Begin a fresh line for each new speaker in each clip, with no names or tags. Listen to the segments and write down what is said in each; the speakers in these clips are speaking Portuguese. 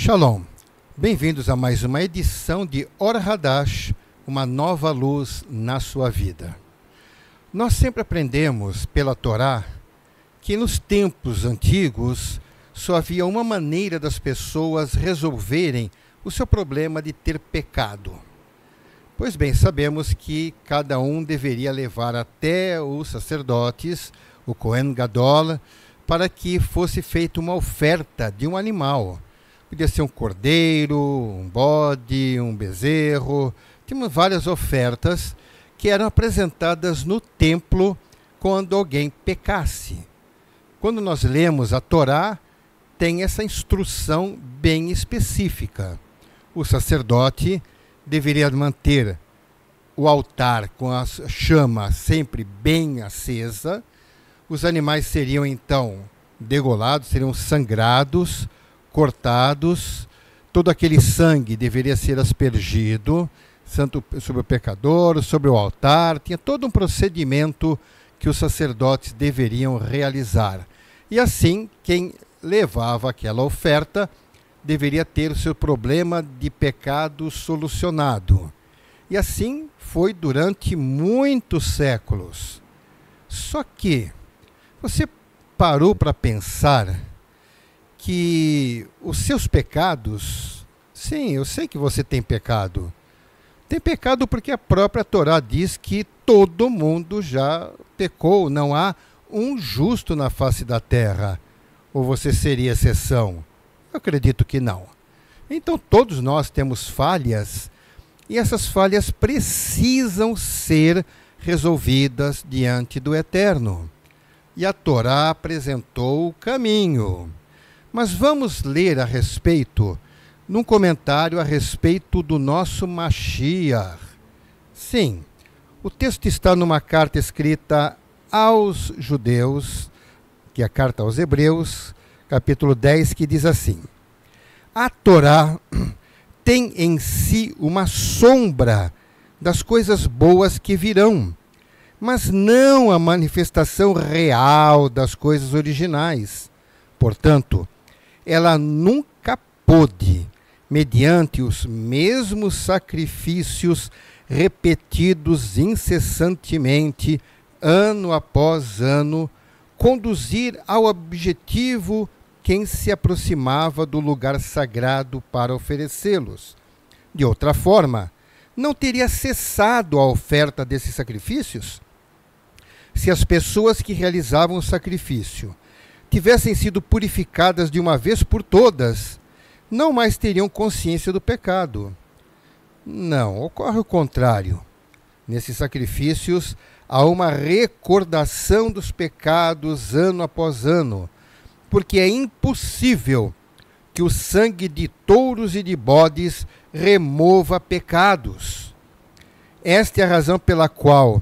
Shalom, bem-vindos a mais uma edição de Or Hadash, uma nova luz na sua vida. Nós sempre aprendemos pela Torá que nos tempos antigos só havia uma maneira das pessoas resolverem o seu problema de ter pecado. Pois bem, sabemos que cada um deveria levar até os sacerdotes, o Kohen Gadol, para que fosse feita uma oferta de um animal. Podia ser um cordeiro, um bode, um bezerro. Tínhamos várias ofertas que eram apresentadas no templo quando alguém pecasse. Quando nós lemos a Torá, tem essa instrução bem específica. O sacerdote deveria manter o altar com a chama sempre bem acesa. Os animais seriam então degolados, seriam sangrados, cortados, todo aquele sangue deveria ser aspergido sobre o pecador, sobre o altar. Tinha todo um procedimento que os sacerdotes deveriam realizar. E assim, quem levava aquela oferta deveria ter o seu problema de pecado solucionado. E assim foi durante muitos séculos. Só que você parou para pensar que os seus pecados, sim, eu sei que você tem pecado. Tem pecado porque a própria Torá diz que todo mundo já pecou, não há um justo na face da terra. Ou você seria exceção? Eu acredito que não. Então todos nós temos falhas e essas falhas precisam ser resolvidas diante do Eterno. E a Torá apresentou o caminho. Mas vamos ler a respeito, num comentário a respeito do nosso Mashiach. Sim, o texto está numa carta escrita aos judeus, que é a carta aos Hebreus, capítulo 10, que diz assim: a Torá tem em si uma sombra das coisas boas que virão, mas não a manifestação real das coisas originais. Portanto, ela nunca pôde, mediante os mesmos sacrifícios repetidos incessantemente, ano após ano, conduzir ao objetivo quem se aproximava do lugar sagrado para oferecê-los. De outra forma, não teria cessado a oferta desses sacrifícios? Se as pessoas que realizavam o sacrifício tivessem sido purificadas de uma vez por todas, não mais teriam consciência do pecado. Não, ocorre o contrário. Nesses sacrifícios há uma recordação dos pecados ano após ano, porque é impossível que o sangue de touros e de bodes remova pecados. Esta é a razão pela qual,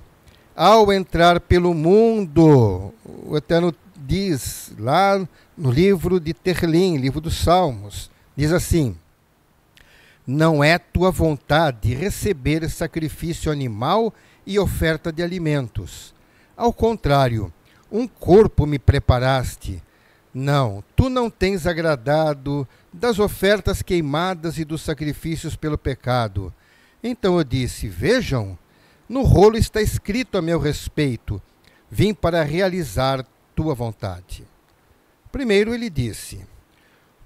ao entrar pelo mundo, o Eterno diz lá no livro de Terlim, livro dos Salmos, diz assim: não é tua vontade receber sacrifício animal e oferta de alimentos. Ao contrário, um corpo me preparaste. Não, tu não tens agradado das ofertas queimadas e dos sacrifícios pelo pecado. Então eu disse: vejam, no rolo está escrito a meu respeito: vim para realizar tua vontade. Primeiro ele disse: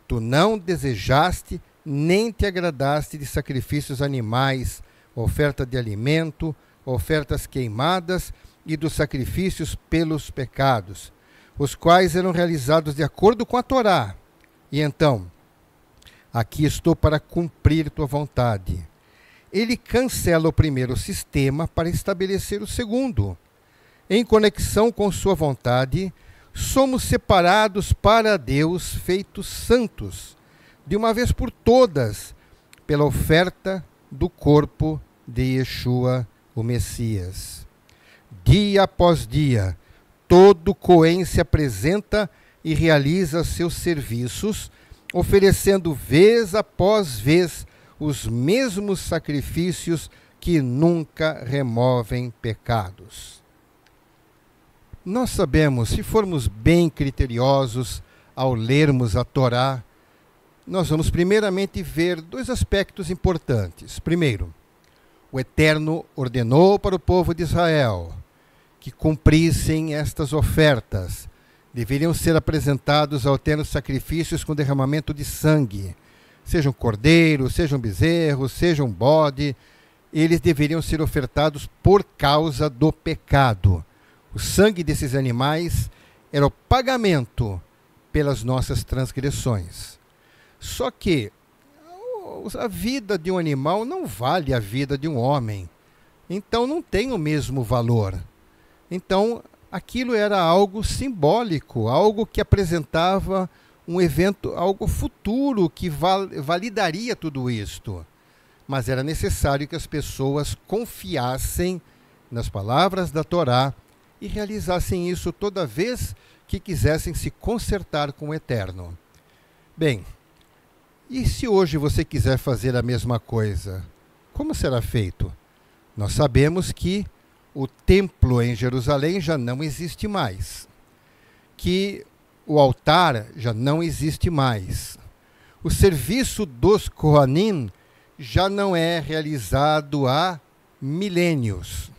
tu não desejaste nem te agradaste de sacrifícios animais, oferta de alimento, ofertas queimadas e dos sacrifícios pelos pecados, os quais eram realizados de acordo com a Torá. E então, aqui estou para cumprir tua vontade. Ele cancela o primeiro sistema para estabelecer o segundo. Em conexão com sua vontade, somos separados para Deus, feitos santos, de uma vez por todas, pela oferta do corpo de Yeshua, o Messias. Dia após dia, todo Cohen se apresenta e realiza seus serviços, oferecendo vez após vez os mesmos sacrifícios que nunca removem pecados. Nós sabemos, se formos bem criteriosos ao lermos a Torá, nós vamos primeiramente ver dois aspectos importantes. Primeiro, o Eterno ordenou para o povo de Israel que cumprissem estas ofertas. Deveriam ser apresentados ao Eterno sacrifícios com derramamento de sangue. Sejam cordeiros, sejam bezerros, sejam bode, eles deveriam ser ofertados por causa do pecado. O sangue desses animais era o pagamento pelas nossas transgressões. Só que a vida de um animal não vale a vida de um homem. Então não tem o mesmo valor. Então aquilo era algo simbólico, algo que apresentava um evento, algo futuro que validaria tudo isto. Mas era necessário que as pessoas confiassem nas palavras da Torá e realizassem isso toda vez que quisessem se consertar com o Eterno. Bem, e se hoje você quiser fazer a mesma coisa, como será feito? Nós sabemos que o templo em Jerusalém já não existe mais, que o altar já não existe mais, o serviço dos Kohanim já não é realizado há milênios.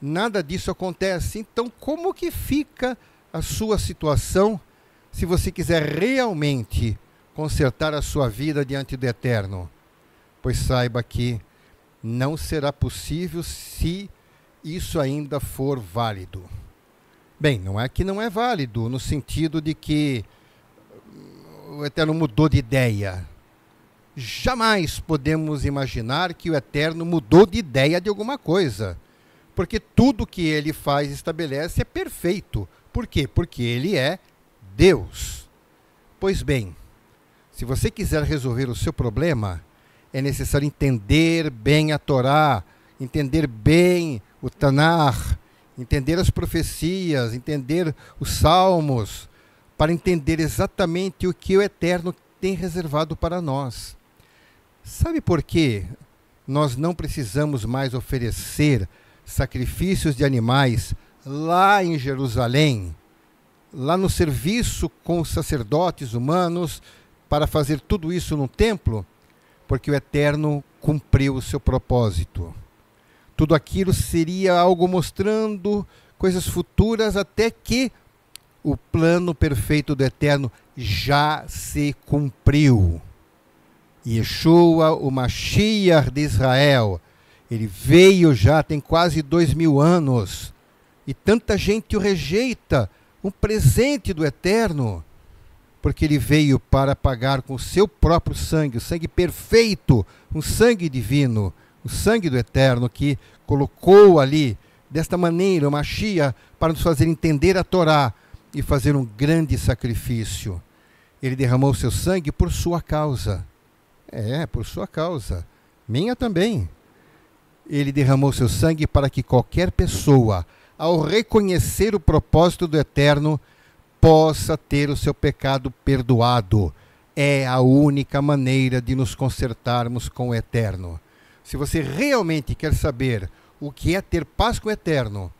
Nada disso acontece. Então, como que fica a sua situação se você quiser realmente consertar a sua vida diante do Eterno? Pois saiba que não será possível se isso ainda for válido. Bem, não é que não é válido, no sentido de que o Eterno mudou de ideia. Jamais podemos imaginar que o Eterno mudou de ideia de alguma coisa, porque tudo que ele faz e estabelece é perfeito. Por quê? Porque ele é Deus. Pois bem, se você quiser resolver o seu problema, é necessário entender bem a Torá, entender bem o Tanar, entender as profecias, entender os salmos, para entender exatamente o que o Eterno tem reservado para nós. Sabe por quê nós não precisamos mais oferecer sacrifícios de animais lá em Jerusalém, lá no serviço com os sacerdotes humanos, para fazer tudo isso no templo? Porque o Eterno cumpriu o seu propósito. Tudo aquilo seria algo mostrando coisas futuras, até que o plano perfeito do Eterno já se cumpriu. Yeshua, o Mashiach de Israel, ele veio já tem quase 2000 anos, e tanta gente o rejeita, um presente do Eterno, porque ele veio para pagar com o seu próprio sangue, o sangue perfeito, um sangue divino, o sangue do Eterno, que colocou ali, desta maneira, o Mashiach, para nos fazer entender a Torá e fazer um grande sacrifício. Ele derramou seu sangue por sua causa. Por sua causa. Minha também. Ele derramou seu sangue para que qualquer pessoa, ao reconhecer o propósito do Eterno, possa ter o seu pecado perdoado. É a única maneira de nos consertarmos com o Eterno. Se você realmente quer saber o que é ter paz com o Eterno,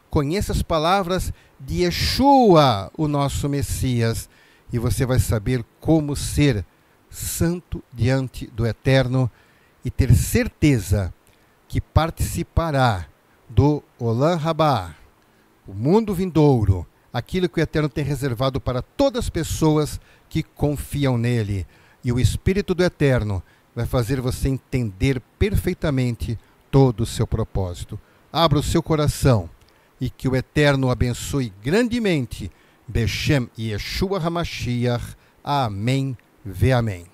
conheça as palavras de Yeshua, o nosso Messias, e você vai saber como ser santo diante do Eterno e ter certeza que participará do Olam Rabá, o mundo vindouro, aquilo que o Eterno tem reservado para todas as pessoas que confiam nele. E o Espírito do Eterno vai fazer você entender perfeitamente todo o seu propósito. Abra o seu coração e que o Eterno abençoe grandemente. Beshem Yeshua HaMashiach. Amém. Ve amém.